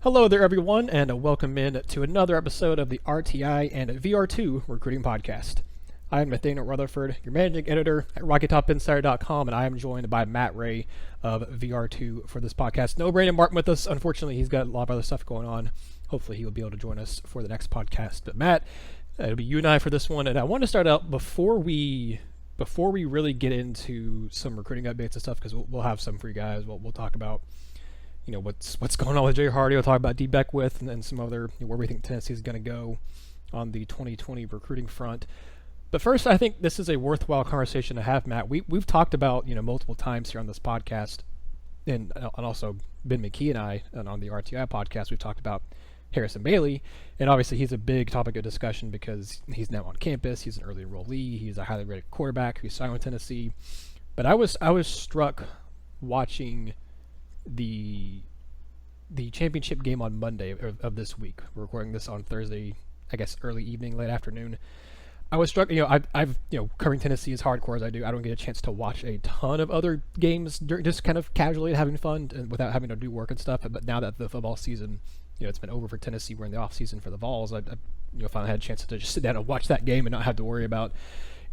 Hello there, everyone, and welcome in to another episode of the RTI and VR2 Recruiting Podcast. I am Nathaniel Rutherford, your managing editor at RockyTopInsider.com, and I am joined by Matt Ray of VR2 for this podcast. No Brandon Martin with us. Unfortunately, he's got a lot of other stuff going on. Hopefully, he will be able to join us for the next podcast. But Matt, it'll be you and I for this one, and I want to start out before we really get into some recruiting updates and stuff, because we'll have some for you guys. We'll talk about what's going on with Jay Hardy. We'll talk about Dee Beckwith and some other where we think Tennessee is going to go on the 2020 recruiting front. But first, I think this is a worthwhile conversation to have, Matt. We've talked about multiple times here on this podcast, and also Ben McKee and I, and on the RTI podcast, we've talked about Harrison Bailey, and obviously he's a big topic of discussion because he's now on campus. He's an early enrollee. He's a highly rated quarterback who signed with Tennessee. But I was struck watching the championship game on Monday of this week. We're recording this on Thursday, I guess early evening, late afternoon. I was struck. I've covering Tennessee as hardcore as I do, I don't get a chance to watch a ton of other games just kind of casually having fun and without having to do work and stuff. But now that the football season, it's been over for Tennessee, we're in the off season for the Vols. I finally had a chance to just sit down and watch that game and not have to worry about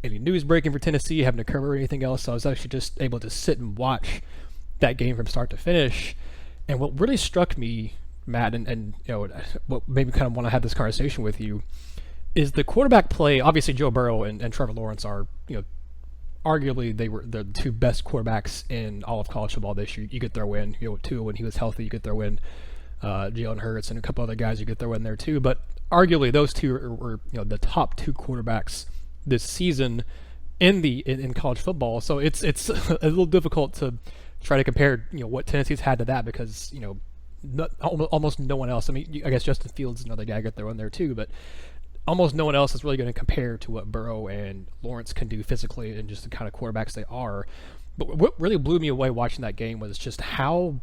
any news breaking for Tennessee, having to cover anything else. So I was actually just able to sit and watch that game from start to finish. And what really struck me, Matt, and what made me kind of want to have this conversation with you is the quarterback play. Obviously Joe Burrow and Trevor Lawrence are, arguably they were the two best quarterbacks in all of college football this year. You could throw in, Tua when he was healthy, you could throw in Jalen Hurts and a couple other guys you could throw in there too. But arguably those two were the top two quarterbacks this season in college football. So it's a little difficult to try to compare what Tennessee's had to that, because almost no one else. I mean, I guess Justin Fields is another guy I could throw in there too, but almost no one else is really going to compare to what Burrow and Lawrence can do physically and just the kind of quarterbacks they are. But what really blew me away watching that game was just how,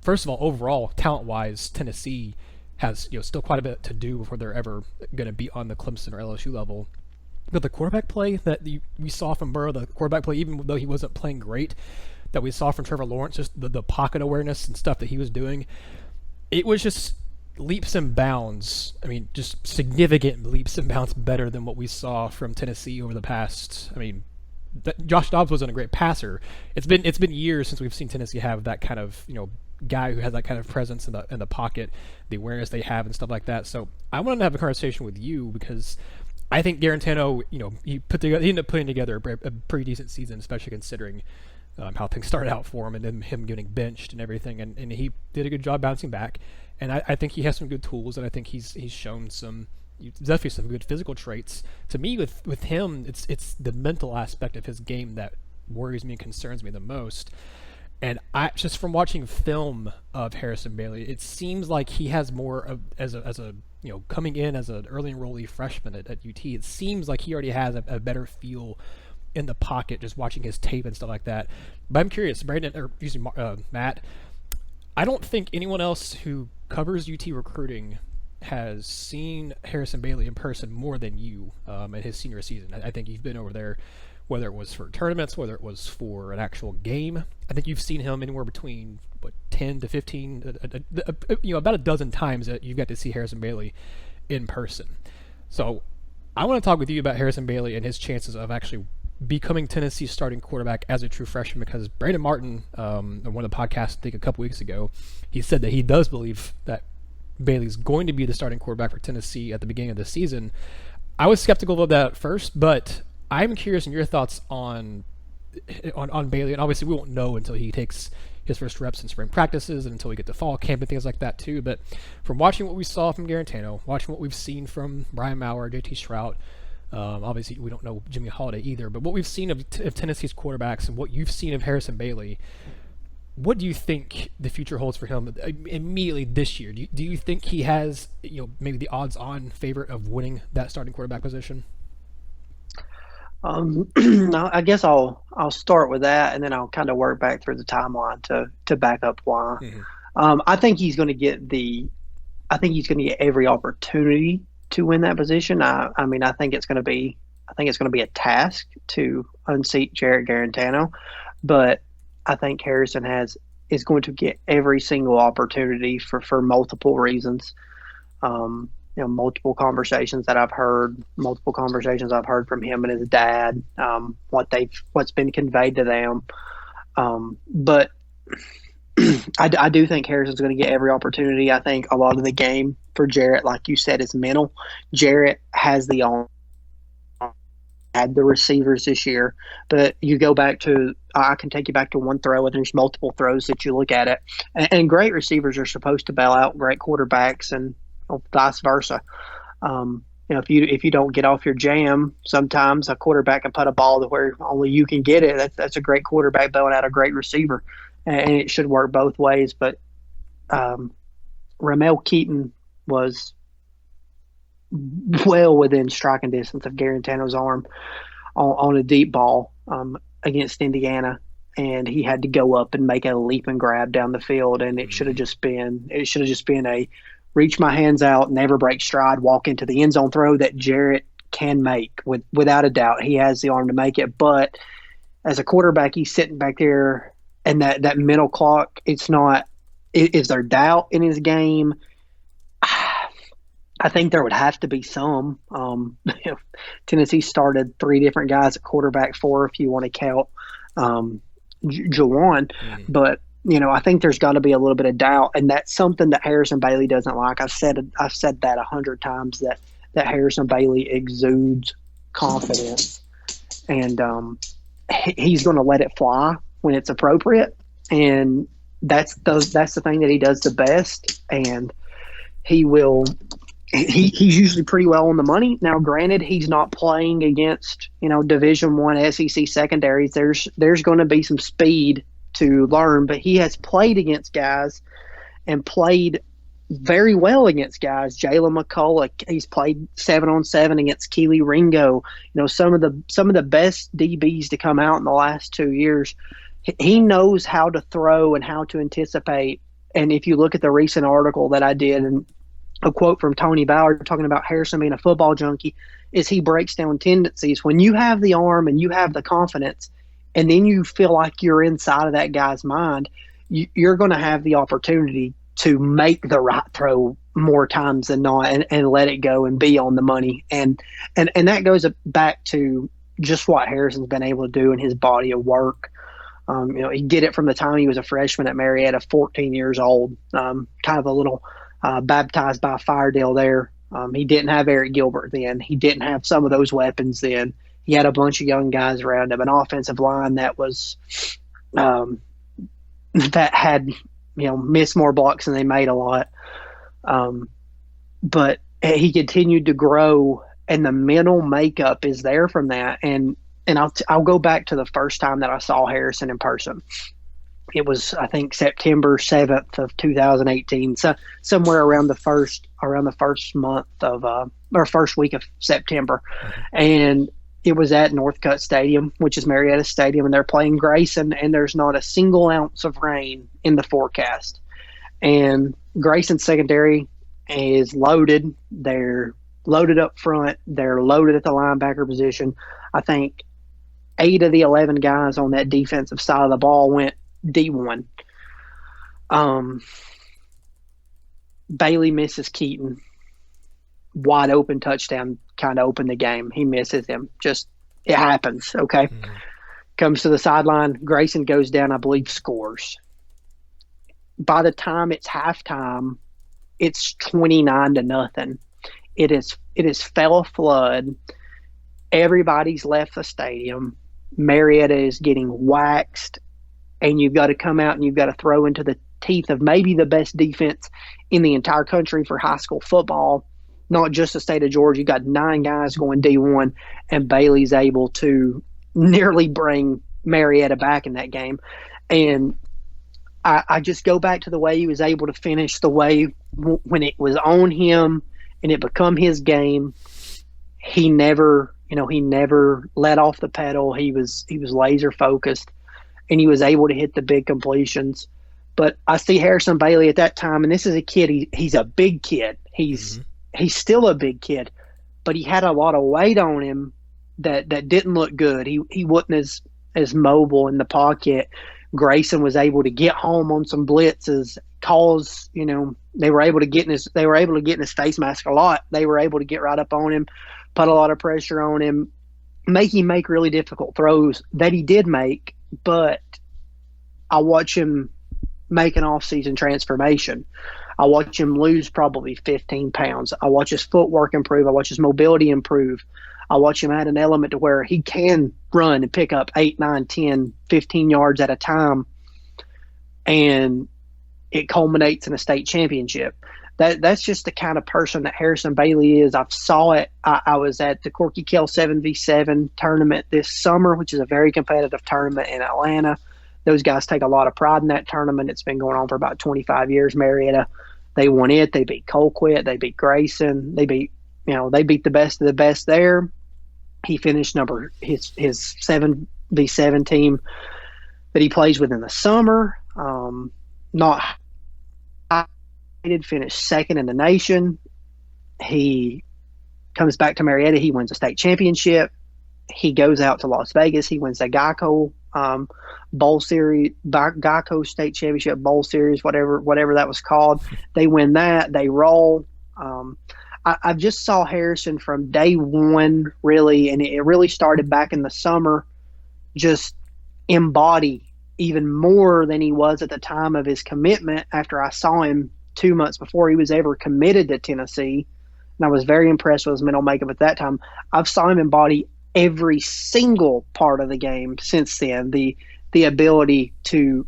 first of all, overall talent-wise, Tennessee has still quite a bit to do before they're ever going to be on the Clemson or LSU level. But the quarterback play that we saw from Burrow, the quarterback play, even though he wasn't playing great, that we saw from Trevor Lawrence, just the pocket awareness and stuff that he was doing, it was just leaps and bounds. I mean, just significant leaps and bounds better than what we saw from Tennessee over the past. I mean, Josh Dobbs wasn't a great passer. It's been years since we've seen Tennessee have that kind of guy who has that kind of presence in the pocket, the awareness they have and stuff like that. So I wanted to have a conversation with you because I think Garantano, he ended up putting together a pretty decent season, especially considering how things started out for him and then him getting benched and everything, and he did a good job bouncing back. And I think he has some good tools, and I think he's shown definitely some good physical traits. To me, with him, it's the mental aspect of his game that worries me and concerns me the most. And I just from watching film of Harrison Bailey, it seems like he has more of as a coming in as an early enrollee freshman at UT. It seems like he already has a better feel in the pocket, just watching his tape and stuff like that. But I'm curious, Matt, I don't think anyone else who covers UT recruiting has seen Harrison Bailey in person more than you in his senior season. I think you've been over there, whether it was for tournaments, whether it was for an actual game. I think you've seen him anywhere between 10 to 15, about a dozen times that you've got to see Harrison Bailey in person. So I want to talk with you about Harrison Bailey and his chances of actually becoming Tennessee's starting quarterback as a true freshman, because Brandon Martin, on one of the podcasts I think a couple weeks ago, he said that he does believe that Bailey's going to be the starting quarterback for Tennessee at the beginning of the season. I was skeptical of that at first, but I'm curious in your thoughts on Bailey, and obviously we won't know until he takes his first reps in spring practices and until we get to fall camp and things like that too. But from watching what we saw from Garantano, watching what we've seen from Brian Maurer, JT Shrout, obviously we don't know Jimmy Holiday either, but what we've seen of Tennessee's quarterbacks and what you've seen of Harrison Bailey, what do you think the future holds for him immediately this year? Do you think he has maybe the odds-on favorite of winning that starting quarterback position? I guess I'll start with that, and then I'll kind of work back through the timeline to back up why. Mm-hmm. I think he's going to get every opportunity to win that position. I think it's going to be a task to unseat Jarrett Garantano, but I think Harrison has is going to get every single opportunity for multiple reasons. Multiple conversations that I've heard, from him and his dad, what's been conveyed to them. But I do think Harrison's going to get every opportunity. I think a lot of the game for Jarrett, like you said, is mental. Jarrett has the arm, had the receivers this year, but you go back to, I can take you back to one throw, and there's multiple throws that you look at it. And great receivers are supposed to bail out great quarterbacks, and vice versa. If you don't get off your jam, sometimes a quarterback can put a ball to where only you can get it. That's a great quarterback bailing out a great receiver, and it should work both ways. But Ramel Keaton was well within striking distance of Garantano's arm on a deep ball against Indiana, and he had to go up and make a leap and grab down the field, and it should have just been a reach my hands out, never break stride, walk into the end zone throw that Jarrett can make without a doubt. He has the arm to make it, but as a quarterback, he's sitting back there, and that mental clock, it's not. Is there doubt in his game? I think there would have to be some. Tennessee started 3 different guys at quarterback, 4 if you want to count Jawan. But I think there's got to be a little bit of doubt, and that's something that Harrison Bailey doesn't like. I've said that 100 times that Harrison Bailey exudes confidence, and he's going to let it fly when it's appropriate, and that's the thing that he does the best, and he will. He's usually pretty well on the money. Now, granted, he's not playing against Division I SEC secondaries. There's going to be some speed to learn, but he has played against guys and played very well against guys. Jalen McCullough, he's played 7-on-7 against Keely Ringo. Some of the best DBs to come out in the last 2 years. He knows how to throw and how to anticipate. And if you look at the recent article that I did, and a quote from Tony Bauer talking about Harrison being a football junkie, is he breaks down tendencies. When you have the arm and you have the confidence, and then you feel like you're inside of that guy's mind, you're going to have the opportunity to make the right throw more times than not, and let it go and be on the money. And that goes back to just what Harrison's been able to do in his body of work. He did it from the time he was a freshman at Marietta, 14 years old, kind of a little baptized by fire deal there. He didn't have Eric Gilbert then. He didn't have some of those weapons then. He had a bunch of young guys around him, an offensive line that was that had missed more blocks than they made a lot. But he continued to grow, and the mental makeup is there from that. And I'll go back to the first time that I saw Harrison in person. It was, I think, September 7th of 2018, so somewhere around the first month of or first week of September, and it was at Northcutt Stadium, which is Marietta Stadium, and they're playing Grayson, and there's not a single ounce of rain in the forecast. And Grayson secondary is loaded. They're loaded up front. They're loaded at the linebacker position. I think 8 of the 11 guys on that defensive side of the ball went D1. Bailey misses Keaton. Wide open touchdown, kind of opened the game. He misses him. Just, it happens, okay? Comes to the sideline. Grayson goes down, I believe, scores. By the time it's halftime, it's 29-0. It is fell flood. Everybody's left the stadium. Marietta is getting waxed, and you've got to come out and you've got to throw into the teeth of maybe the best defense in the entire country for high school football, not just the state of Georgia. You got 9 guys going D1, and Bailey's able to nearly bring Marietta back in that game. And I just go back to the way he was able to finish, the way when it was on him and it become his game, he never let off the pedal. He was laser focused, and he was able to hit the big completions. But I see Harrison Bailey at that time, and this is a kid. He's a big kid. He's still a big kid, but he had a lot of weight on him that didn't look good. He wasn't as mobile in the pocket. Grayson was able to get home on some blitzes, cause, they were able to get in his face mask a lot. They were able to get right up on him, put a lot of pressure on him, make him make really difficult throws that he did make. But I watch him make an off-season transformation. I watch him lose probably 15 pounds. I watch his footwork improve. I watch his mobility improve. I watch him add an element to where he can run and pick up 8, 9, 10, 15 yards at a time, and it culminates in a state championship. That's just the kind of person that Harrison Bailey is. I've saw it. I was at the Corky Kell 7v7 tournament this summer, which is a very competitive tournament in Atlanta. Those guys take a lot of pride in that tournament. It's been going on for about 25 years. Marietta, they won it. They beat Colquitt. They beat Grayson. They beat the best of the best there. He finished his 7v7 team that he plays with in the summer. Not finished second in the nation. He comes back to Marietta. He wins a state championship. He goes out to Las Vegas. He wins the Geico Bowl Series, Geico State Championship Bowl Series, whatever that was called. They win that. They roll. I just saw Harrison from day one, really, and it really started back in the summer, just embody even more than he was at the time of his commitment after I saw him 2 months before he was ever committed to Tennessee. And I was very impressed with his mental makeup at that time. I've saw him embody every single part of the game since then, the ability to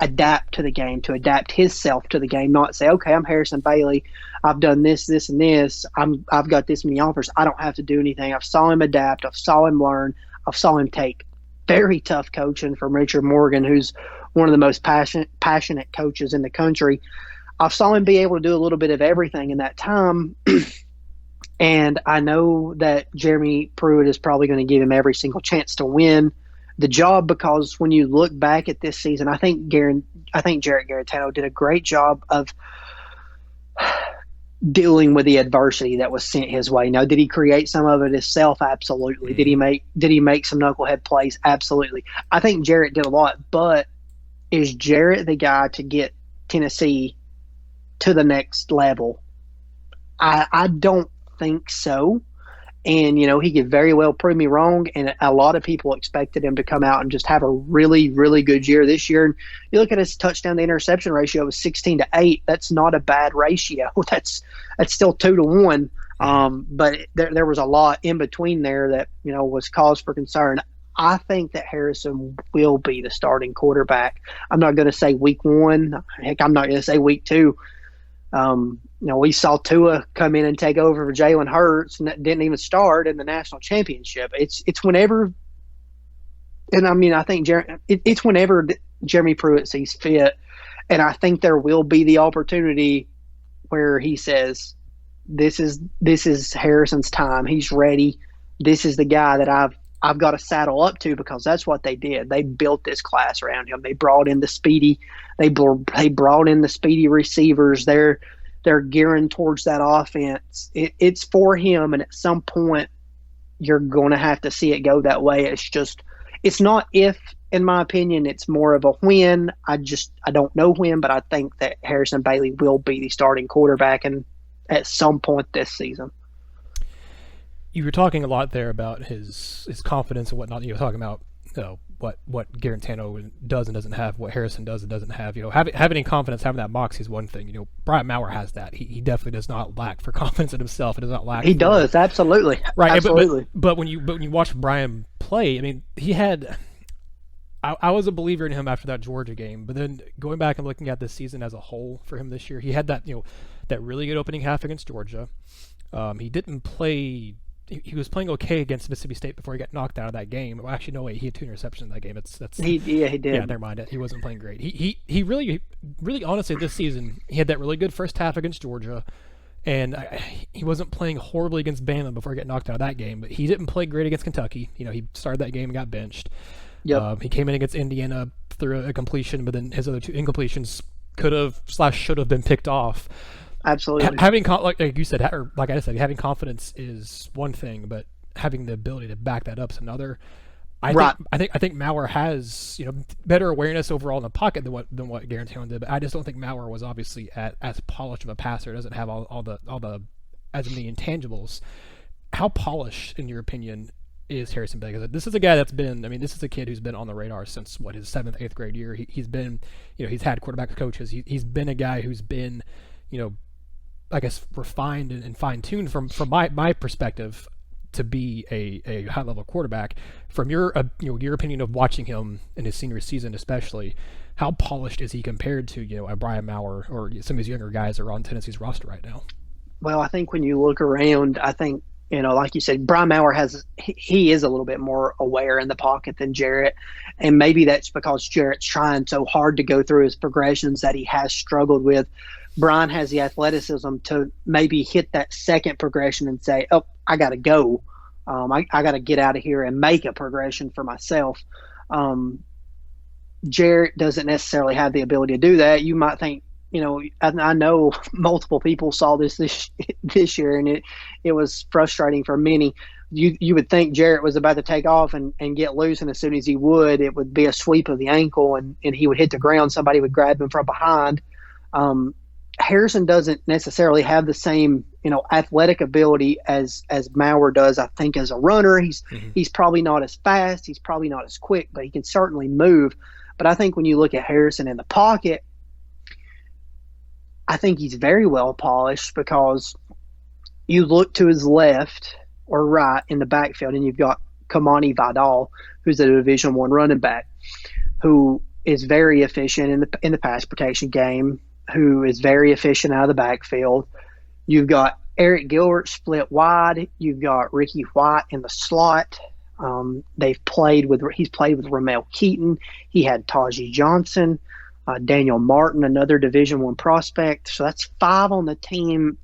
adapt to the game, to adapt himself to the game, not say, okay, I'm Harrison Bailey. I've done this, this, and this. I've got this many offers. I don't have to do anything. I've saw him adapt. I've saw him learn. I've saw him take very tough coaching from Richard Morgan, who's one of the most passionate coaches in the country. I've saw him be able to do a little bit of everything in that time. And I know that Jeremy Pruitt is probably going to give him every single chance to win the job, because when you look back at this season, I think Jarrett Garantano did a great job of dealing with the adversity that was sent his way. Now, did he create some of it himself? Absolutely. Did he make some knucklehead plays? Absolutely. I think Jarrett did a lot, but is Jarrett the guy to get Tennessee to the next level? I don't think so. And, he could very well prove me wrong. And a lot of people expected him to come out and just have a really, really good year this year. And you look at his touchdown to interception ratio, it was 16-8. That's not a bad ratio. That's still 2-1. But there was a lot in between there that, was cause for concern. I think that Harrison will be the starting quarterback. I'm not going to say week 1. Heck, I'm not going to say week 2. We saw Tua come in and take over for Jalen Hurts, and that didn't even start in the national championship. It's whenever, and I mean, I think it's whenever Jeremy Pruitt sees fit, and I think there will be the opportunity where he says, "This is Harrison's time. He's ready. This is the guy that I've got to saddle up to," because that's what they did. They built this class around him. They brought in the speedy. They brought in the speedy receivers. They're gearing towards that offense. It's for him, and at some point, you're going to have to see it go that way. It's not if, in my opinion, it's more of a when. I don't know when, but I think that Harrison Bailey will be the starting quarterback, and at some point this season. You were talking a lot there about his confidence and whatnot. You were talking about what Garantano does and doesn't have, what Harrison does and doesn't have. Having confidence, having that moxie is one thing. Bryant Maurer has that. He definitely does not lack for confidence in himself. It does not lack. He does, absolutely. Right, absolutely. But when you watch Brian play, I mean, he had. I was a believer in him after that Georgia game, but then going back and looking at this season as a whole for him this year, he had that that really good opening half against Georgia. He didn't play. He was playing okay against Mississippi State before he got knocked out of that game. Well, actually, no, wait, he had 2 interceptions in that game. He did. Yeah, never mind. He wasn't playing great. He really honestly this season he had that really good first half against Georgia, and he wasn't playing horribly against Bama before he got knocked out of that game. But he didn't play great against Kentucky. He started that game and got benched. Yep. He came in against Indiana through a completion, but then his other 2 incompletions could have / should have been picked off. Absolutely. Having like you said, or like I said, having confidence is one thing, but having the ability to back that up is another. I think Maurer has better awareness overall in the pocket than what Guaranteon did, but I just don't think Maurer was obviously as polished of a passer. Doesn't have all the as many intangibles. How polished, in your opinion, is Harrison Bailey? Because this is a guy that's been, this is a kid who's been on the radar since his 7th, 8th grade year. He's been, he's had quarterback coaches. He's been a guy who's been, I guess refined and fine tuned from my perspective to be a high level quarterback. From your opinion of watching him in his senior season, especially, how polished is he compared to a Brian Maurer or some of these younger guys that are on Tennessee's roster right now? Well, I think when you look around, I think, like you said, Brian Maurer he is a little bit more aware in the pocket than Jarrett. And maybe that's because Jarrett's trying so hard to go through his progressions that he has struggled with. Brian has the athleticism to maybe hit that second progression and say, oh, I got to go. I got to get out of here and make a progression for myself. Jarrett doesn't necessarily have the ability to do that. You might think, I know multiple people saw this year, and it was frustrating for many. You would think Jarrett was about to take off and get loose, and as soon as he would, it would be a sweep of the ankle, and he would hit the ground. Somebody would grab him from behind. Harrison doesn't necessarily have the same, athletic ability as Maurer does. I think as a runner, he's probably not as fast. He's probably not as quick, but he can certainly move. But I think when you look at Harrison in the pocket, I think he's very well polished, because you look to his left or right in the backfield, and you've got Kamani Vidal, who's a Division I running back, who is very efficient in the pass protection game, who is very efficient out of the backfield. You've got Eric Gilbert split wide. You've got Ricky White in the slot. He's played with Ramel Keaton. He had Tajee Johnson, Daniel Martin, another Division I prospect. So that's 5 on the team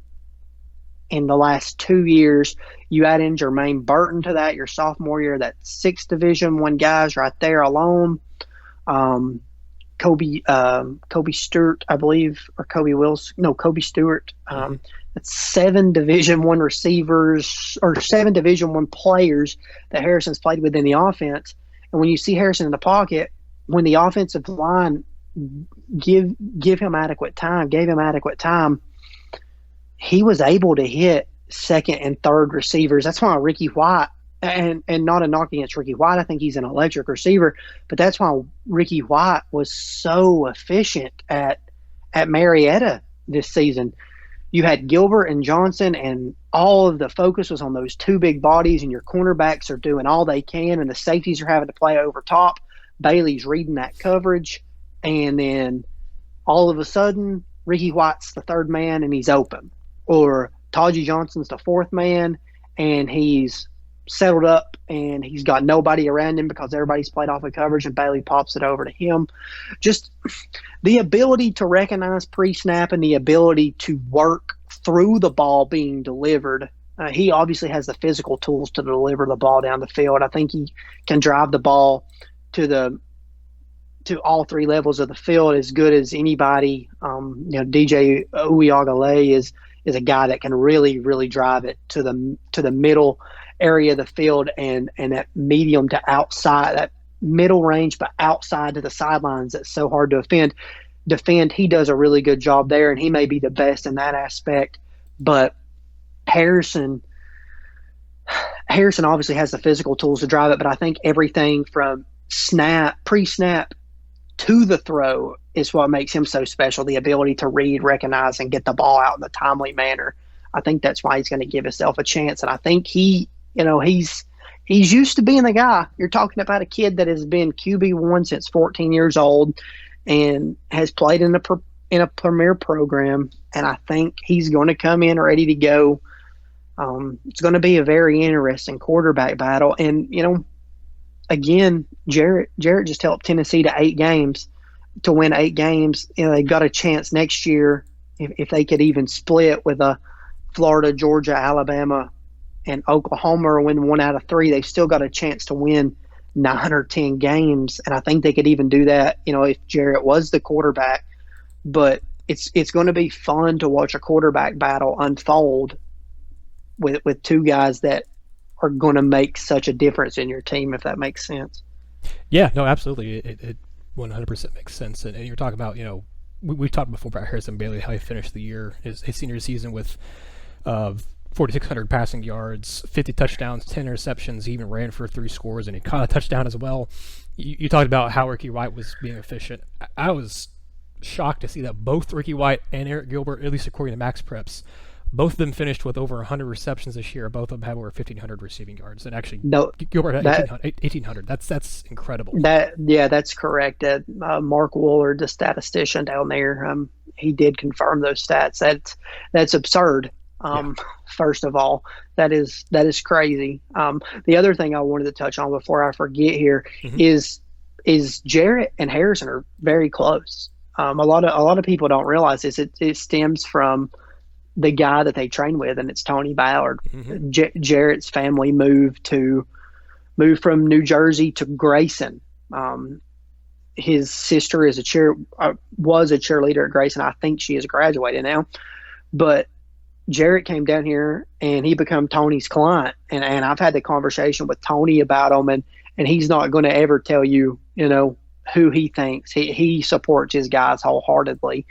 in the last 2 years. You add in Jermaine Burton to that, your sophomore year. That's 6 Division I guys right there alone. Kobe Stewart, I believe, or Kobe Wilson. No, Kobe Stewart. That's 7 Division I receivers, or 7 Division I players that Harrison's played with in the offense. And when you see Harrison in the pocket, when the offensive line gave him adequate time, he was able to hit second and third receivers. That's why Ricky White, and not a knock against Ricky White, I think he's an electric receiver, but that's why Ricky White was so efficient at Marietta this season. You had Gilbert and Johnson, and all of the focus was on those 2 big bodies, and your cornerbacks are doing all they can, and the safeties are having to play over top. Bailey's reading that coverage, and then all of a sudden, Ricky White's the 3rd man, and he's open. Or Tajee Johnson's the 4th man, and he's settled up, and he's got nobody around him because everybody's played off of coverage, and Bailey pops it over to him. Just the ability to recognize pre-snap and the ability to work through the ball being delivered. He obviously has the physical tools to deliver the ball down the field. I think he can drive the ball to all 3 levels of the field as good as anybody. DJ Uyagale is a guy that can really, really drive it to the middle area of the field and that medium to outside, that middle range, but outside to the sidelines. That's so hard to defend. He does a really good job there, and he may be the best in that aspect. But Harrison obviously has the physical tools to drive it, but I think everything from pre-snap to the throw is what makes him so special. The ability to read, recognize, and get the ball out in a timely manner. I think that's why he's going to give himself a chance. And I think he's used to being the guy. You're talking about a kid that has been QB1 since 14 years old and has played in a premier program. And I think he's going to come in ready to go. It's going to be a very interesting quarterback battle. And, again, Jarrett just helped Tennessee to win 8 games. They've got a chance next year if they could even split with a Florida, Georgia, Alabama, and Oklahoma, or win 1 out of 3. They've still got a chance to win 9 or 10 games, and I think they could even do that, if Jarrett was the quarterback. But it's going to be fun to watch a quarterback battle unfold with 2 guys that are going to make such a difference in your team, if that makes sense. Yeah, no, absolutely. It 100% makes sense. And you're talking about, we've talked before about Harrison Bailey, how he finished the year, his senior season with 4,600 passing yards, 50 touchdowns, 10 interceptions. He even ran for 3 scores, and he caught a touchdown as well. You talked about how Ricky White was being efficient. I was shocked to see that both Ricky White and Eric Gilbert, at least according to Max Preps, both of them finished with over 100 receptions this year. Both of them have over 1,500 receiving yards, and actually, Gilbert had 1,800. That's incredible. That's correct. Mark Woolard, the statistician down there, he did confirm those stats. That's absurd. First of all, that is crazy. The other thing I wanted to touch on before I forget here is Jarrett and Harrison are very close. A lot of people don't realize this. It stems from the guy that they train with, and it's Tony Ballard. Jarrett's family moved from New Jersey to Grayson. His sister was a cheerleader at Grayson. I think she is graduated now, but Jarrett came down here and he became Tony's client. And I've had the conversation with Tony about him, and he's not going to ever tell you, who he thinks. He supports his guys wholeheartedly,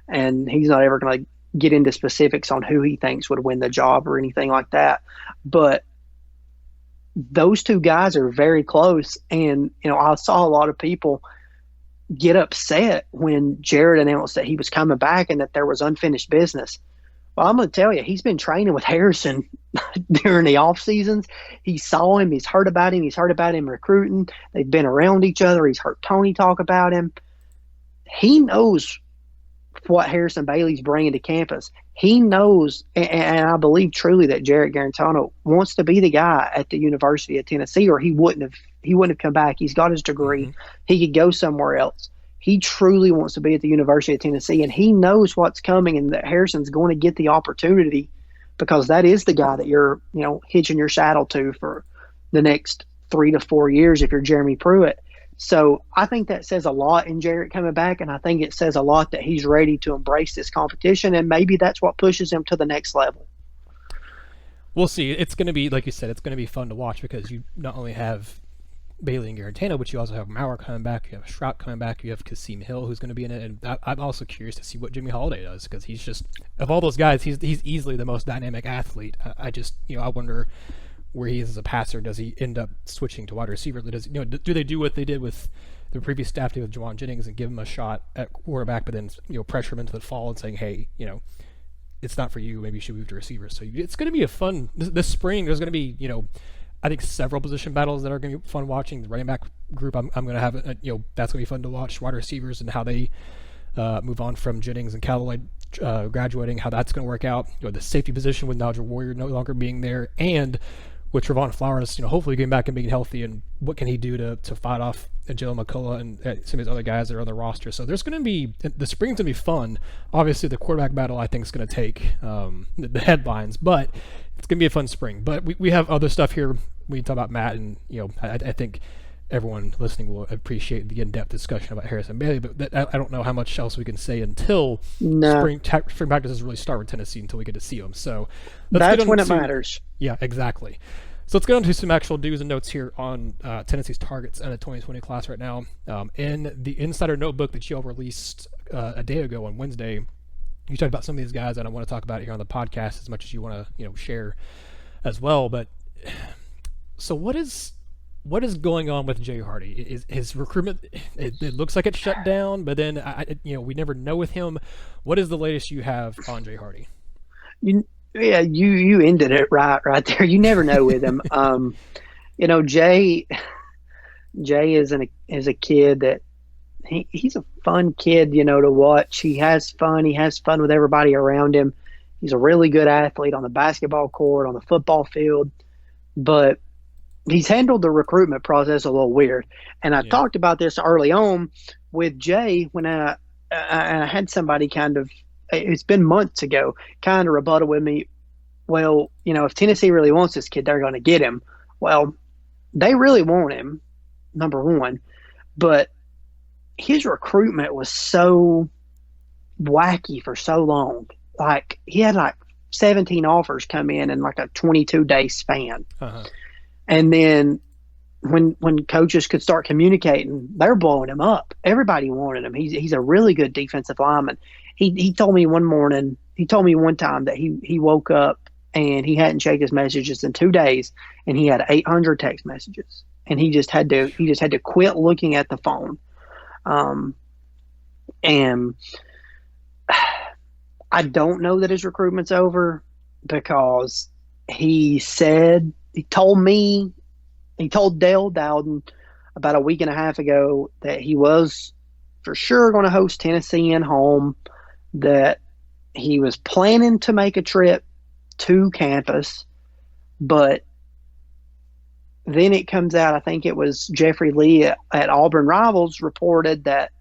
and he's not ever going to get into specifics on who he thinks would win the job or anything like that. But those two guys are very close. And, I saw a lot of people get upset when Jarrett announced that he was coming back and that there was unfinished business. Well, I'm going to tell you, he's been training with Harrison during the off seasons. He saw him. He's heard about him. He's heard about him recruiting. They've been around each other. He's heard Tony talk about him. He knows what Harrison Bailey's bringing to campus. He knows, and I believe truly that Jarrett Garantano wants to be the guy at the University of Tennessee, or he wouldn't have come back. He's got his degree. He could go somewhere else. He truly wants to be at the University of Tennessee, and he knows what's coming and that Harrison's going to get the opportunity, because that is the guy that you're, hitching your saddle to for the next 3 to 4 years if you're Jeremy Pruitt. So I think that says a lot in Jarrett coming back, and I think it says a lot that he's ready to embrace this competition, and maybe that's what pushes him to the next level. We'll see. It's going to be, like you said, it's going to be fun to watch, because you not only have Bailey and Garantano, but you also have Maurer coming back, you have Schrock coming back, you have Kasim Hill who's going to be in it, and I'm also curious to see what Jimmy Holiday does, because he's just, of all those guys, he's easily the most dynamic athlete. I just, I wonder where he is as a passer. Does he end up switching to wide receiver? Does do they do what they did with the previous staff did with Juwan Jennings and give him a shot at quarterback, but then pressure him into the fall and saying, hey, it's not for you, maybe you should move to receiver. So it's going to be a fun this spring. There's going to be I think several position battles that are going to be fun watching. The running back group, I'm going to have that's going to be fun to watch. Wide receivers and how they move on from Jennings and Callaway graduating, how that's going to work out. The safety position with Nigel Warrior no longer being there, and with Trevon Flowers, hopefully getting back and being healthy, and what can he do to fight off Joe McCullough and some of these other guys that are on the roster. So there's going to be, the spring's going to be fun. Obviously, the quarterback battle, I think, is going to take the headlines, but it's going to be a fun spring. But we have other stuff here. We talk about Matt, and I think everyone listening will appreciate the in-depth discussion about Harrison Bailey, but I don't know how much else we can say until spring practices really start with Tennessee, until we get to see them. So that's when it matters. Yeah, exactly. So let's get on to some actual do's and notes here on Tennessee's targets and the 2020 class right now. In the Insider Notebook that you all released a day ago on Wednesday, you talked about some of these guys, and I want to talk about it here on the podcast as much as you want to share as well. But so what is going on with Jay Hardy? Is his recruitment? It looks like it's shut down, but then we never know with him. What is the latest you have on Jay Hardy? You ended it right there. You never know with him. Jay is a kid that he's a fun kid, to watch. He has fun. He has fun with everybody around him. He's a really good athlete on the basketball court, on the football field, but he's handled the recruitment process a little weird. And I talked about this early on with Jay when I had somebody it's been months ago, kind of rebuttal with me. Well, if Tennessee really wants this kid, they're going to get him. Well, they really want him, number one. But his recruitment was so wacky for so long. Like, he had 17 offers come in like a 22-day span. And then when coaches could start communicating, they're blowing him up. Everybody wanted him. He's a really good defensive lineman. He told me one time that he woke up and he hadn't checked his messages in 2 days, and he had 800 text messages, and he just had to quit looking at the phone. And I don't know that his recruitment's over, because he told Dale Dowden about a week and a half ago that he was for sure going to host Tennessee in home, that he was planning to make a trip to campus, but then it comes out, I think it was Jeffrey Lee at Auburn Rivals reported that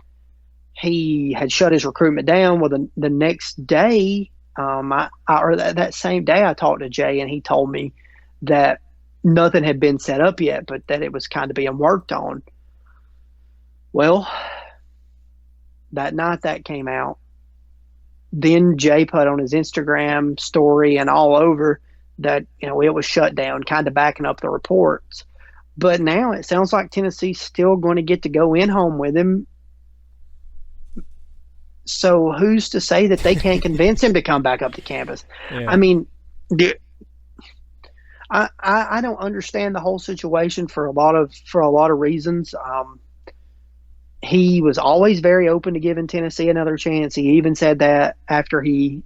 he had shut his recruitment down. Well, the next day, that same day, I talked to Jay, and he told me that nothing had been set up yet, but that it was kind of being worked on. Well, that night that came out, then Jay put on his Instagram story and all over that, it was shut down, kind of backing up the reports. But now it sounds like Tennessee's still going to get to go in home with him. So who's to say that they can't convince him to come back up to campus? Yeah. I mean, I don't understand the whole situation for a lot of reasons. He was always very open to giving Tennessee another chance. He even said that after he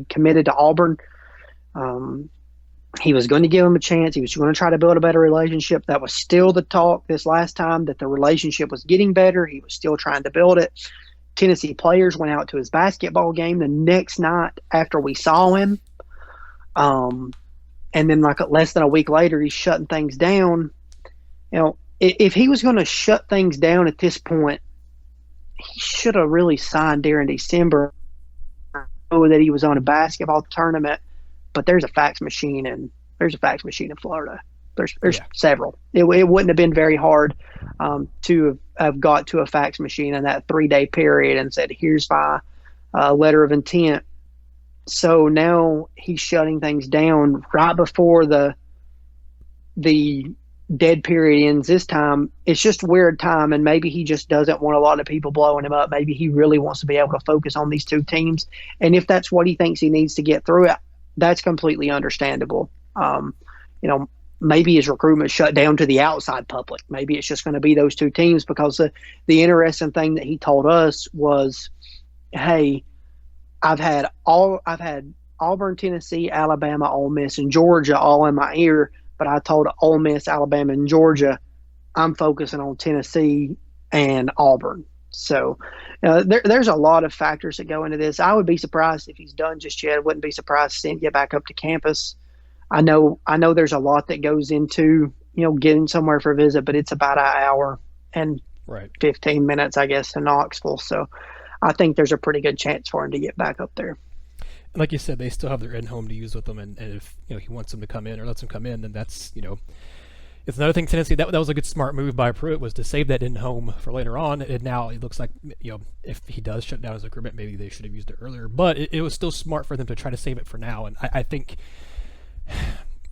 committed to Auburn, he was going to give him a chance. He was going to try to build a better relationship. That was still the talk this last time, that the relationship was getting better. He was still trying to build it. Tennessee players went out to his basketball game the next night after we saw him. And then like less than a week later, he's shutting things down. If he was going to shut things down at this point, he should have really signed during December. Know that he was on a basketball tournament, but there's a fax machine in Florida. There's several. It wouldn't have been very hard to have got to a fax machine in that 3-day period and said, "Here's my letter of intent." So now he's shutting things down right before the dead period ends this time. It's just a weird time, and maybe he just doesn't want a lot of people blowing him up. Maybe he really wants to be able to focus on these two teams. And if that's what he thinks he needs to get through it, that's completely understandable. Maybe his recruitment shut down to the outside public. Maybe it's just going to be those two teams, because the interesting thing that he told us was, hey, I've had Auburn, Tennessee, Alabama, Ole Miss, and Georgia all in my ear, but I told Ole Miss, Alabama, and Georgia, I'm focusing on Tennessee and Auburn. So there's a lot of factors that go into this. I would be surprised if he's done just yet. I wouldn't be surprised to see him get back up to campus. I know there's a lot that goes into, getting somewhere for a visit, but it's about an hour and 15 minutes, I guess, to Knoxville. So I think there's a pretty good chance for him to get back up there. Like you said, they still have their in-home to use with them, and if he wants them to come in or lets them come in, then that's it's another thing. Tennessee, that was a good smart move by Pruitt, was to save that in-home for later on. And now it looks like if he does shut down his recruitment, maybe they should have used it earlier. But it was still smart for them to try to save it for now. And I think,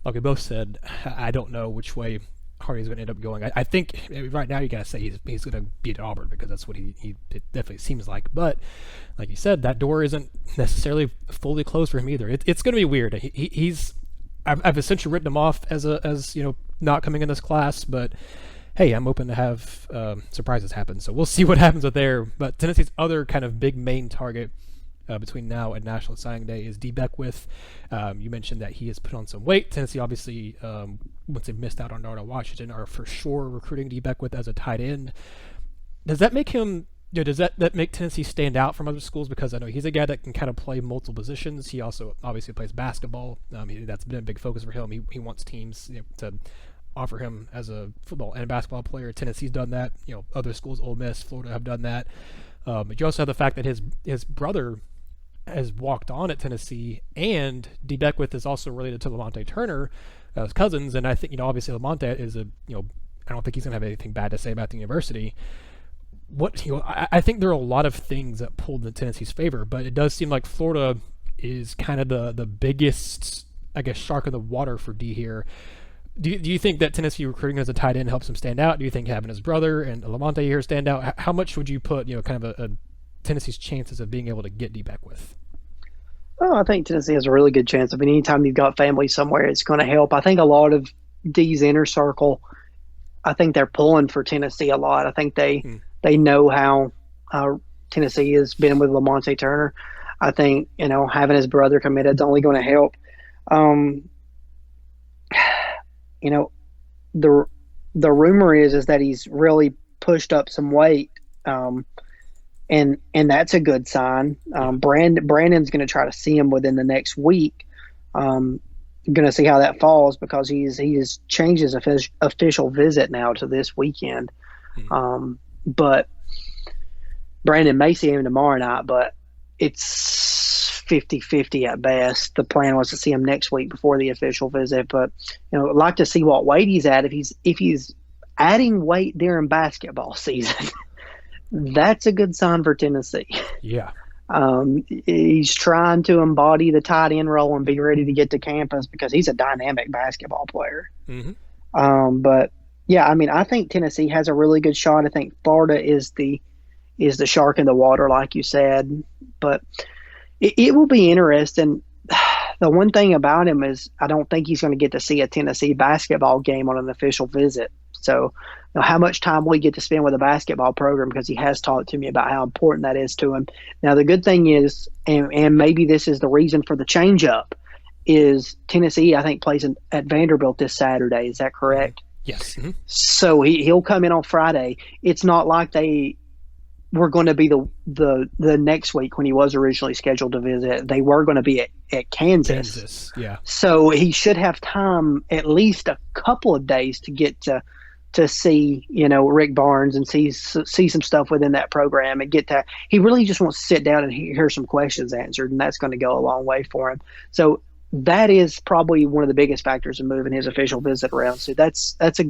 like we both said, I don't know which way Hardy's going to end up going. I think right now you got to say he's going to beat Auburn, because that's what it definitely seems like. But like you said, that door isn't necessarily fully closed for him either. It's going to be weird. I've essentially written him off as not coming in this class, but hey, I'm open to have surprises happen. So we'll see what happens with there. But Tennessee's other kind of big main target between now and National Signing Day is Dee Beckwith. You mentioned that he has put on some weight. Tennessee obviously, once they missed out on Darnell Washington, are for sure recruiting Dee Beckwith as a tight end. Does that make him? Does that make Tennessee stand out from other schools? Because I know he's a guy that can kind of play multiple positions. He also obviously plays basketball. That's been a big focus for him. He wants teams to offer him as a football and basketball player. Tennessee's done that. Other schools, Ole Miss, Florida, have done that. But you also have the fact that his brother has walked on at Tennessee, and Dee Beckwith is also related to Lamonte Turner as cousins. And I think obviously Lamonte is I don't think he's gonna have anything bad to say about the university. I think there are a lot of things that pulled in Tennessee's favor, but it does seem like Florida is kind of the biggest, I guess, shark in the water for D here. Do you think that Tennessee recruiting as a tight end helps him stand out? Do you think having his brother and Lamonte here stand out? How much would you put, kind of a Tennessee's chances of being able to get Dee Beckwith? Oh, I think Tennessee has a really good chance. I mean, anytime you've got family somewhere, it's going to help. I think a lot of Dee's inner circle, I think they're pulling for Tennessee a lot. I think they know how Tennessee has been with Lamonte Turner. I think, having his brother committed is only going to help. The rumor is that he's really pushed up some weight, and that's a good sign. Brandon's going to try to see him within the next week. Going to see how that falls because he's changed his official visit now to this weekend. But Brandon may see him tomorrow night, but it's 50-50 at best. The plan was to see him next week before the official visit, but I'd like to see what weight he's at. If he's adding weight during basketball season, that's a good sign for Tennessee. Yeah. He's trying to embody the tight end role and be ready to get to campus because he's a dynamic basketball player. But yeah, I mean, I think Tennessee has a really good shot. I think Florida is the shark in the water, like you said, but it will be interesting. The one thing about him is I don't think he's going to get to see a Tennessee basketball game on an official visit. So how much time will he get to spend with a basketball program, because he has talked to me about how important that is to him. Now, the good thing is, and maybe this is the reason for the change-up, is Tennessee, I think, plays at Vanderbilt this Saturday. Is that correct? Yes. So he'll come in on Friday. It's not like they were going to be the next week when he was originally scheduled to visit. They were going to be at Kansas. Yeah. So he should have time, at least a couple of days, to get to see, Rick Barnes and see some stuff within that program and he really just wants to sit down and hear some questions answered, and that's going to go a long way for him. So that is probably one of the biggest factors in moving his official visit around. So that's a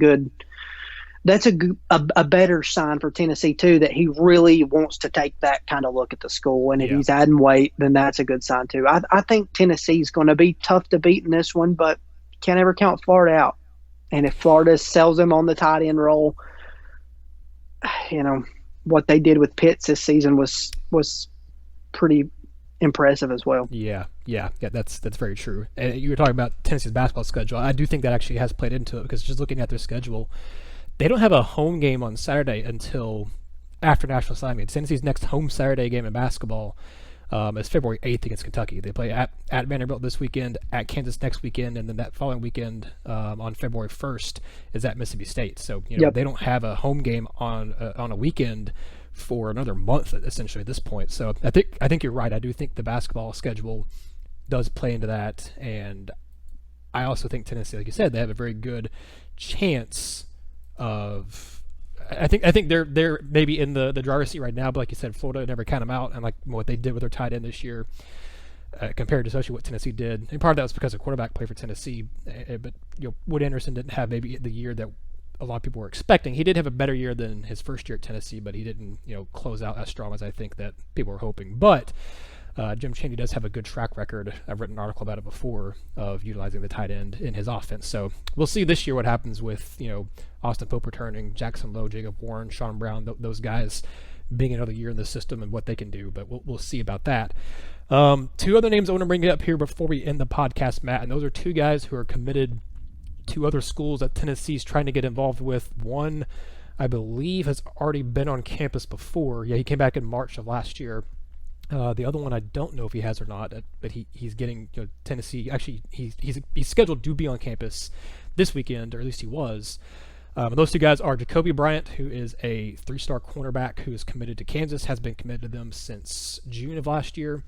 better sign for Tennessee too, that he really wants to take that kind of look at the school. And if he's adding weight, then that's a good sign too. I think Tennessee's going to be tough to beat in this one, but can't ever count Florida out. And if Florida sells him on the tight end role, what they did with Pitts this season was pretty impressive as well. Yeah, that's very true. And you were talking about Tennessee's basketball schedule. I do think that actually has played into it, because just looking at their schedule, they don't have a home game on Saturday until after National Signing Day. Tennessee's next home Saturday game in basketball is February 8th against Kentucky. They play at Vanderbilt this weekend, at Kansas next weekend, and then that following weekend on February 1st is at Mississippi State. So they don't have a home game on a weekend for another month essentially at this point. So I think you're right. I do think the basketball schedule does play into that, and I also think Tennessee, like you said, they have a very good chance of. I think they're maybe in the driver's seat right now, but like you said, Florida never count them out, and like what they did with their tight end this year, compared to especially what Tennessee did, and part of that was because of quarterback play for Tennessee. But Wood Anderson didn't have maybe the year that a lot of people were expecting. He did have a better year than his first year at Tennessee, but he didn't close out as strong as I think that people were hoping. But Jim Chaney does have a good track record. I've written an article about it before of utilizing the tight end in his offense. So we'll see this year what happens with Austin Pope returning, Jackson Lowe, Jacob Warren, Sean Brown, those guys being another year in the system and what they can do. But we'll see about that. Two other names I want to bring up here before we end the podcast, Matt, and those are two guys who are committed to other schools that Tennessee's trying to get involved with. One, I believe, has already been on campus before. Yeah, he came back in March of last year. The other one, I don't know if he has or not, but he's getting Tennessee. Actually, he's scheduled to be on campus this weekend, or at least he was. And those two guys are Jacoby Bryant, who is a 3-star cornerback who is committed to Kansas, has been committed to them since June of last year,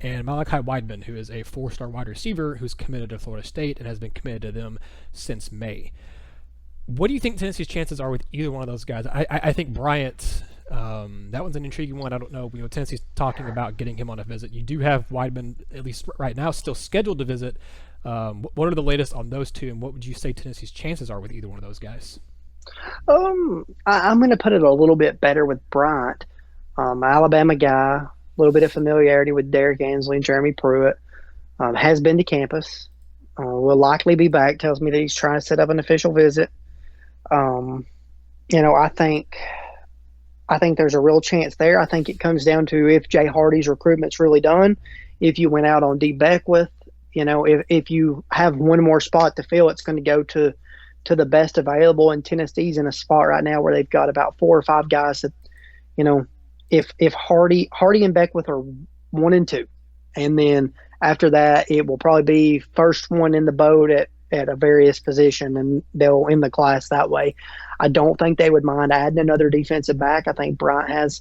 and Malachi Weidman, who is a 4-star wide receiver who's committed to Florida State and has been committed to them since May. What do you think Tennessee's chances are with either one of those guys? I think Bryant. That one's an intriguing one. I don't know. Tennessee's talking about getting him on a visit. You do have Weidman, at least right now, still scheduled to visit. What are the latest on those two, and what would you say Tennessee's chances are with either one of those guys? I'm going to put it a little bit better with Bryant. Alabama guy, a little bit of familiarity with Derek Ansley and Jeremy Pruitt. Has been to campus. Will likely be back. Tells me that he's trying to set up an official visit. I think there's a real chance there. I think it comes down to if Jay Hardy's recruitment's really done. If you went out on Dee Beckwith, if you have one more spot to fill, it's going to go to the best available. And Tennessee's in a spot right now where they've got about 4 or 5 guys that, if Hardy and Beckwith are 1 and 2, and then after that, it will probably be first one in the boat at a various position, and they'll end the class that way. I don't think they would mind adding another defensive back. I think Bryant has,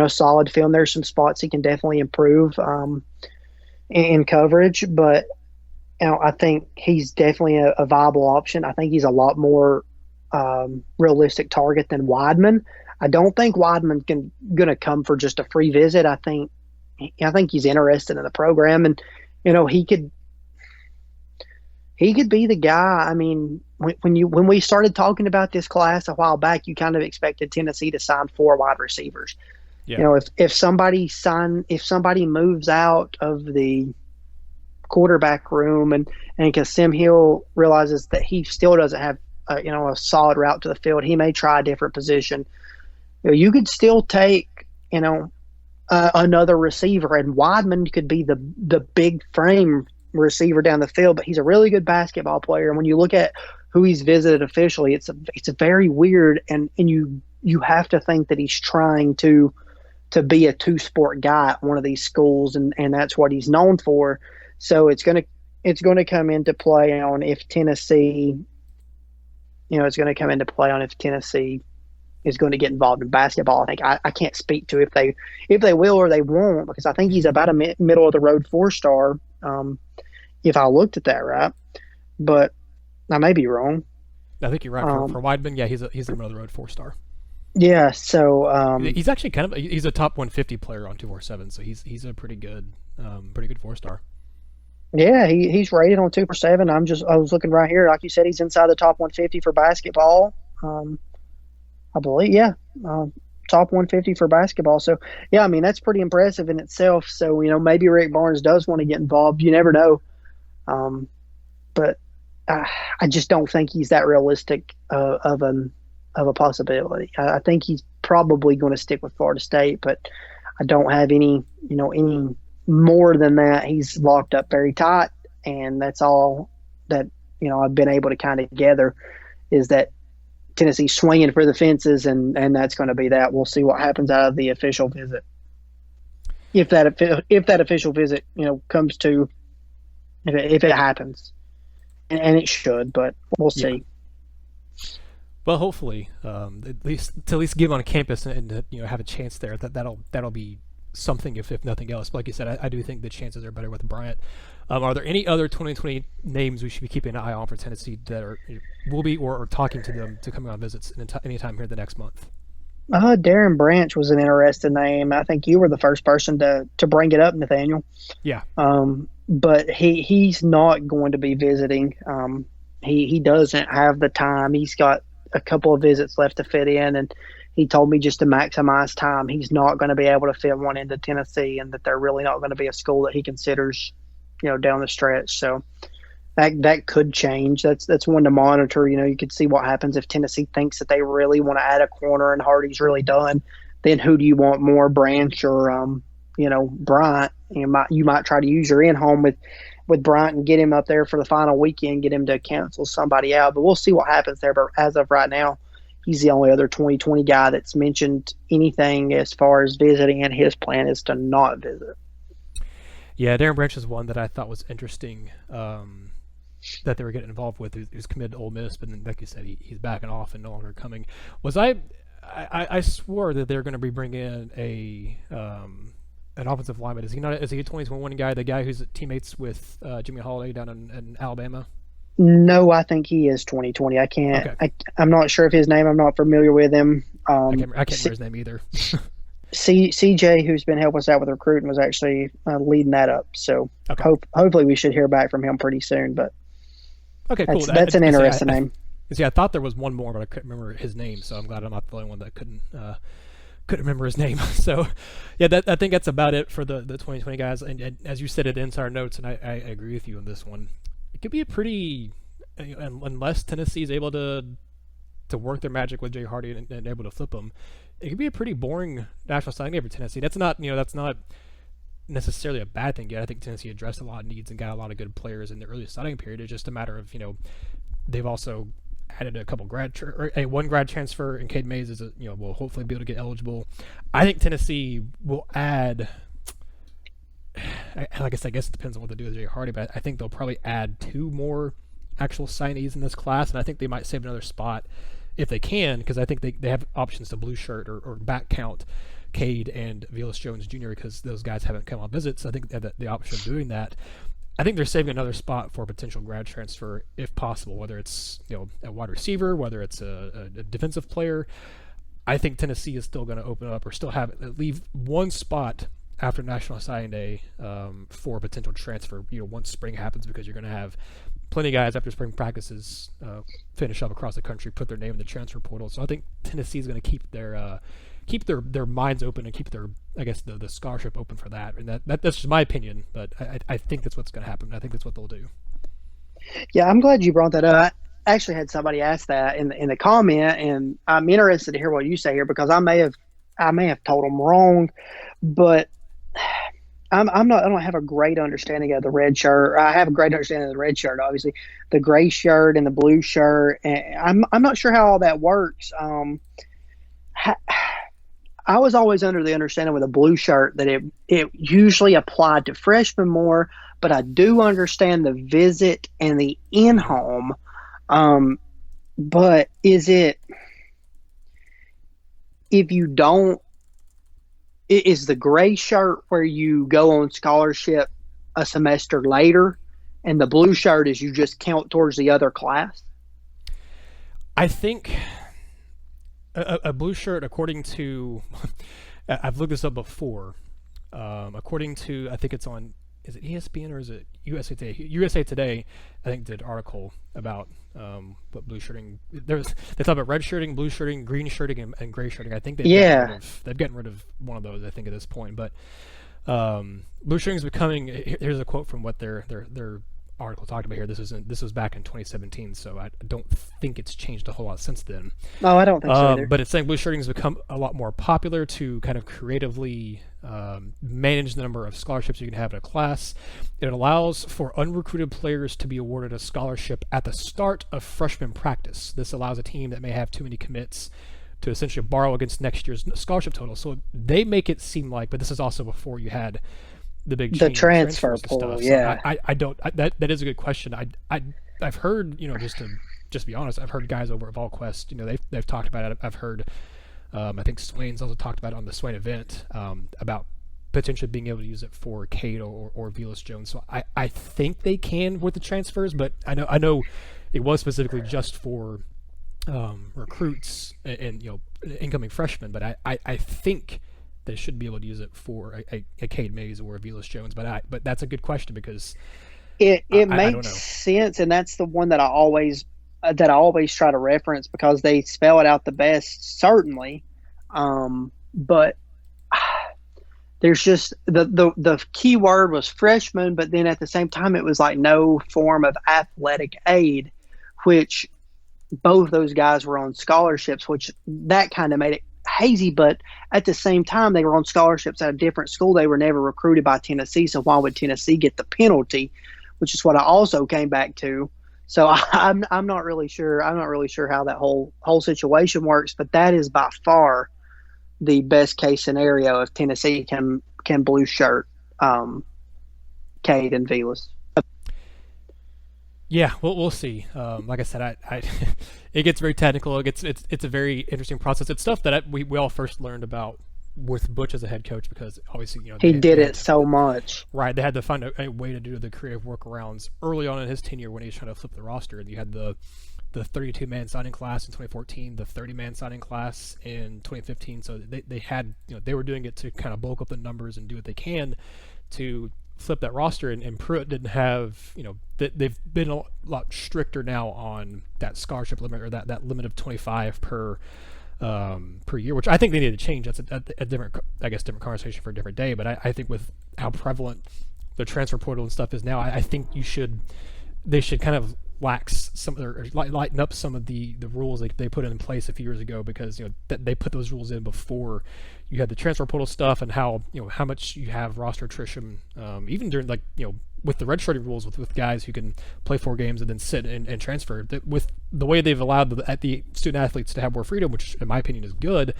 solid film. There's some spots he can definitely improve in coverage, but I think he's definitely a viable option. I think he's a lot more realistic target than Weidman. I don't think Weidman's going to come for just a free visit. I think he's interested in the program, and he could be the guy. I mean, when we started talking about this class a while back, you kind of expected Tennessee to sign 4 wide receivers. Yeah. If somebody moves out of the quarterback room and Kasim Hill realizes that he still doesn't have a solid route to the field, he may try a different position. You could still take another receiver, and Weidman could be the big frame receiver down the field, but he's a really good basketball player. And when you look at who he's visited officially, it's a very weird, and you have to think that he's trying to be a 2-sport guy at one of these schools, and that's what he's known for. So it's going to come into play on if Tennessee, it's going to come into play on if Tennessee is going to get involved in basketball. I can't speak to if they will or they won't, because I think he's about a middle of the road 4-star. If I looked at that right, but I may be wrong. I think you're right. For Weidman, yeah, he's a middle of the road 4-star. Yeah, so he's actually he's a top 150 player on 247, so he's a pretty good 4-star. Yeah, he's rated on 247. I was looking right here, like you said, he's inside the top 150 for basketball. I believe, yeah, top 150 for basketball. So yeah, I mean that's pretty impressive in itself. So maybe Rick Barnes does want to get involved. You never know, but I just don't think he's that realistic of a possibility. I think he's probably going to stick with Florida State, but I don't have any more than that. He's locked up very tight, and that's all that I've been able to kind of gather is that Tennessee's swinging for the fences, and that's going to be that. We'll see what happens out of the official visit. If that official visit comes to, if it happens, and it should, but we'll see. Well, hopefully, at least give on campus and have a chance there. That'll be something if nothing else. But like you said, I do think the chances are better with Bryant. Are there any other 2020 names we should be keeping an eye on for Tennessee that will be or talking to them to coming on visits anytime here the next month? Darren Branch was an interesting name. I think you were the first person to bring it up, Nathaniel. Yeah. But he's not going to be visiting. He doesn't have the time. He's got a couple of visits left to fit in, and he told me just to maximize time, he's not going to be able to fit one into Tennessee, and that they're really not going to be a school that he considers, down the stretch. So that could change. That's one to monitor. You could see what happens if Tennessee thinks that they really want to add a corner and Hardy's really done. Then who do you want more, Branch or Bryant? You might try to use your in-home with Bryant and get him up there for the final weekend, get him to cancel somebody out. But we'll see what happens there. But as of right now, he's the only other 2020 guy that's mentioned anything as far as visiting, and his plan is to not visit. Yeah, Darren Branch is one that I thought was interesting that they were getting involved with. He was committed to Ole Miss, but then, like you said, he's backing off and no longer coming. I swore that they were going to be bringing in an offensive lineman. Is he a 2021 guy, the guy who's teammates with Jimmy Holiday down in Alabama? No, I think he is 2020. I can't. Okay. I'm not sure of his name. I'm not familiar with him. I can't remember his name either. CJ, who's been helping us out with recruiting, was actually leading that up. So hopefully we should hear back from him pretty soon. But okay, cool. That's an interesting name. I thought there was one more, but I couldn't remember his name. So I'm glad I'm not the only one that couldn't remember his name. So yeah, I think that's about it for the 2020 guys. And as you said it in our notes, and I agree with you on this one. it could be a pretty, unless Tennessee is able to work their magic with Jay Hardy and able to flip them, it could be a pretty boring national signing day for Tennessee. That's not necessarily a bad thing yet. I think Tennessee addressed a lot of needs and got a lot of good players in the early signing period. It's just a matter of, they've also added a couple one grad transfer, and Cade Mays is will hopefully be able to get eligible. I think Tennessee will add, like I said, I guess it depends on what they do with Jay Hardy, but I think they'll probably add 2 more actual signees in this class, and I think they might save another spot if they can, because I think they have options to blue shirt or back count Cade and Velus Jones Jr. because those guys haven't come on visits. So I think they have the option of doing that. I think they're saving another spot for a potential grad transfer if possible, whether it's a wide receiver, whether it's a defensive player. I think Tennessee is still going to open up or still leave one spot after National Signing Day for a potential transfer. Once spring happens, because you're going to have plenty of guys after spring practices finish up across the country, put their name in the transfer portal. So I think Tennessee is going to keep their minds open and keep their, I guess, the scholarship open for that. And that's just my opinion, but I think that's what's going to happen. I think that's what they'll do. Yeah, I'm glad you brought that up. I actually had somebody ask that in the comment, and I'm interested to hear what you say here, because I may have told them wrong, but I don't have a great understanding of the red shirt. I have a great understanding of the red shirt, obviously, the gray shirt and the blue shirt. And I'm not sure how all that works. I was always under the understanding with a blue shirt that it usually applied to freshmen more, but I do understand the visit and the in-home. But is the gray shirt where you go on scholarship a semester later, and the blue shirt is you just count towards the other class? I think a blue shirt, according to, I've looked this up before, according to, I think it's on, is it ESPN or is it USA Today? USA Today, I think, did an article about what blue shirting, they talk about red shirting, blue shirting, green shirting, and gray shirting. I think they've gotten rid of one of those, I think, at this point. But blue shirting is becoming, here's a quote from what their article talked about here. This was back in 2017, so I don't think it's changed a whole lot since then. No, I don't think so either. But it's saying blue shirting has become a lot more popular to kind of creatively manage the number of scholarships you can have in a class. It allows for unrecruited players to be awarded a scholarship at the start of freshman practice. This allows a team that may have too many commits to essentially borrow against next year's scholarship total. So they make it seem like, but this is also before you had the big transfer pool. Yeah, so I don't. That is a good question. I've heard, just to be honest, I've heard guys over at VolQuest, they've talked about it. I've heard, I think Swain's also talked about it on the Swain event, about potentially being able to use it for Cade or Velus Jones. So I think they can with the transfers, but I know it was specifically just for recruits and incoming freshmen. But I think they should be able to use it for a Cade Mays or a Velus Jones. But that's a good question, because it makes sense, and that's the one that I always try to reference, because they spell it out the best, certainly. But there's just the key word was freshman, but then at the same time it was like no form of athletic aid, which both those guys were on scholarships, which that kind of made it hazy. But at the same time, they were on scholarships at a different school. They were never recruited by Tennessee, so why would Tennessee get the penalty? Which is what I also came back to. So I'm not really sure. I'm not really sure how that whole situation works. But that is by far the best case scenario if Tennessee can blue shirt Cade and Velus. Yeah, we'll see. Like I said, I it gets very technical. It's a very interesting process. It's stuff that we all first learned about with Butch as a head coach, because obviously he did it so much. Right, they had to find a way to do the creative workarounds early on in his tenure when he was trying to flip the roster. And you had the 32-man signing class in 2014, the 30-man signing class in 2015. So they had they were doing it to kind of bulk up the numbers and do what they can to flip that roster, and Pruitt didn't have, they've been a lot stricter now on that scholarship limit, or that limit of 25 per year, which I think they need to change. That's a different conversation for a different day. But I think with how prevalent the transfer portal and stuff is now, I think you should they should kind of lax some or lighten up some of the rules they put in place a few years ago, because they put those rules in before you had the transfer portal stuff, and how how much you have roster attrition, even during with the redshirting rules with guys who can play 4 games and then sit and transfer. With the way they've allowed the student athletes to have more freedom, which in my opinion is good,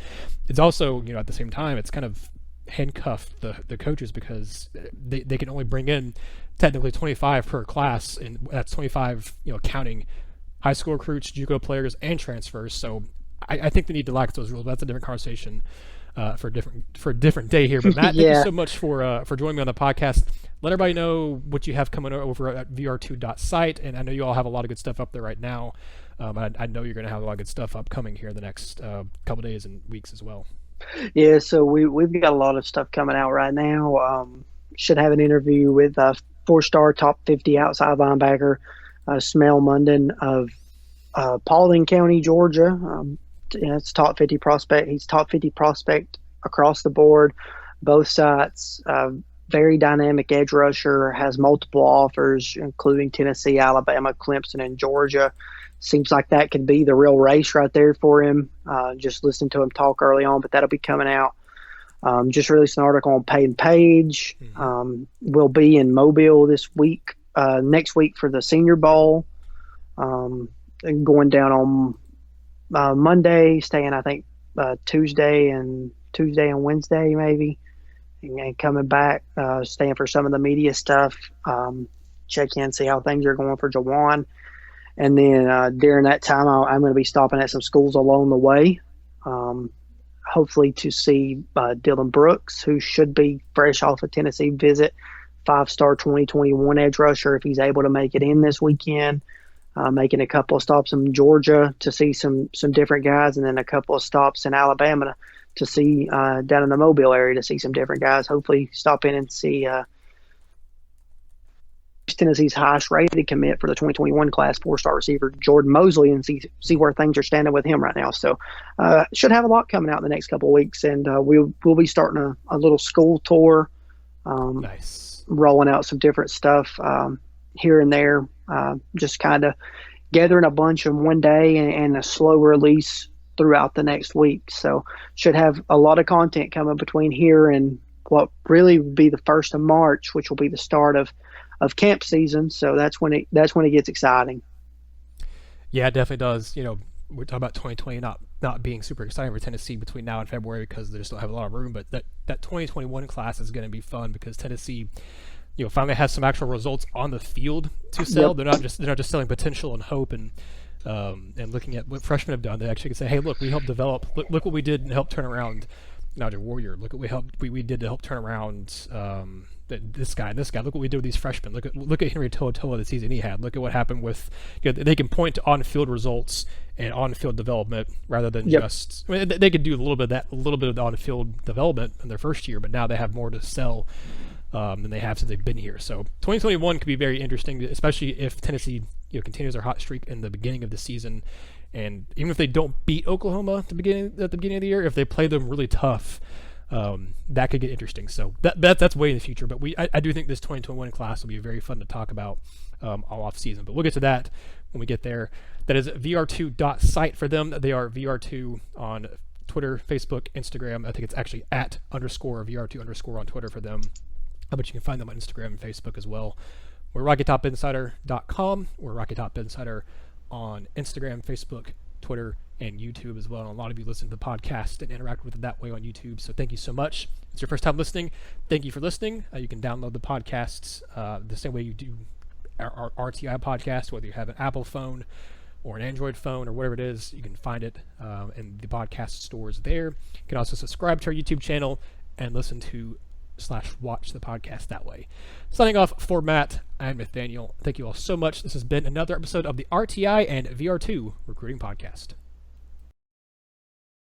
it's also at the same time it's kind of handcuffed the coaches, because they can only bring in technically 25 per class, and that's 25 counting high school recruits, JUCO players, and transfers. So I think they need to lax those rules, but that's a different conversation for a different day here. But Matt, thank you so much for joining me on the podcast. Let everybody know what you have coming over at VR2.site, and I know you all have a lot of good stuff up there right now. I know you're going to have a lot of good stuff upcoming here in the next couple days and weeks as well. Yeah, so we've got a lot of stuff coming out right now. Should have an interview with 4-star top 50 outside linebacker Smell Munden of Paulding County, Georgia. It's top 50 prospect. He's top 50 prospect across the board, both sides. Very dynamic edge rusher, has multiple offers, including Tennessee, Alabama, Clemson, and Georgia. Seems like that could be the real race right there for him. Just listened to him talk early on, but that'll be coming out. Just released an article on Peyton Page. Will be in Mobile this week, next week for the Senior Bowl. And going down on Monday, staying I think Tuesday and Wednesday maybe, and coming back, staying for some of the media stuff. Check in, see how things are going for Jawan. And then during that time, I'm going to be stopping at some schools along the way, hopefully to see Dylan Brooks, who should be fresh off a Tennessee visit, 5-star 2021 edge rusher, if he's able to make it in this weekend. Making a couple of stops in Georgia to see some different guys, and then a couple of stops in Alabama to see down in the Mobile area to see some different guys. Hopefully stop in and see Tennessee's highest rated commit for the 2021 class, 4-star receiver Jordan Mosley, and see where things are standing with him right now. So should have a lot coming out in the next couple of weeks, and we'll be starting a little school tour. Nice. Rolling out some different stuff here and there, just kind of gathering a bunch in one day and a slow release throughout the next week. So should have a lot of content coming between here and what really would be the 1st of March, which will be the start of camp season. So that's when it gets exciting. Yeah, it definitely does. We're talking about 2020 not being super exciting for Tennessee between now and February, because they just don't have a lot of room. But that 2021 class is going to be fun, because Tennessee, finally has some actual results on the field to sell. Yep. They're not just selling potential and hope and looking at what freshmen have done. They actually can say, hey, look, we helped develop. Look what we did and help turn around Najee Warrior. Look what we did to help turn around this guy and this guy. Look what we did with these freshmen. Look at Henry To'oTo'o the season he had. Look at what happened with. They can point to on-field results and on-field development rather than just. I mean, they could do a little bit of the on-field development in their first year, but now they have more to sell than they have since they've been here. So 2021 could be very interesting, especially if Tennessee continues their hot streak in the beginning of the season, and even if they don't beat Oklahoma at the beginning of the year, if they play them really tough, that could get interesting. So that's way in the future. But I do think this 2021 class will be very fun to talk about all off season. But we'll get to that when we get there. That is VR2.site for them. They are VR2 on Twitter, Facebook, Instagram. I think it's actually @_VR2_ on Twitter for them. But you can find them on Instagram and Facebook as well. We're RockyTopInsider.com. We're Rocky Top Insider on Instagram, Facebook, Twitter, and YouTube as well. And a lot of you listen to the podcast and interact with it that way on YouTube. So thank you so much. If it's your first time listening, thank you for listening. You can download the podcasts the same way you do our RTI podcast, whether you have an Apple phone or an Android phone or whatever it is. You can find it in the podcast stores there. You can also subscribe to our YouTube channel and listen to /watch the podcast that way. Signing off for Matt, I'm Nathaniel. Thank you all so much. This has been another episode of the RTI and VR2 Recruiting Podcast.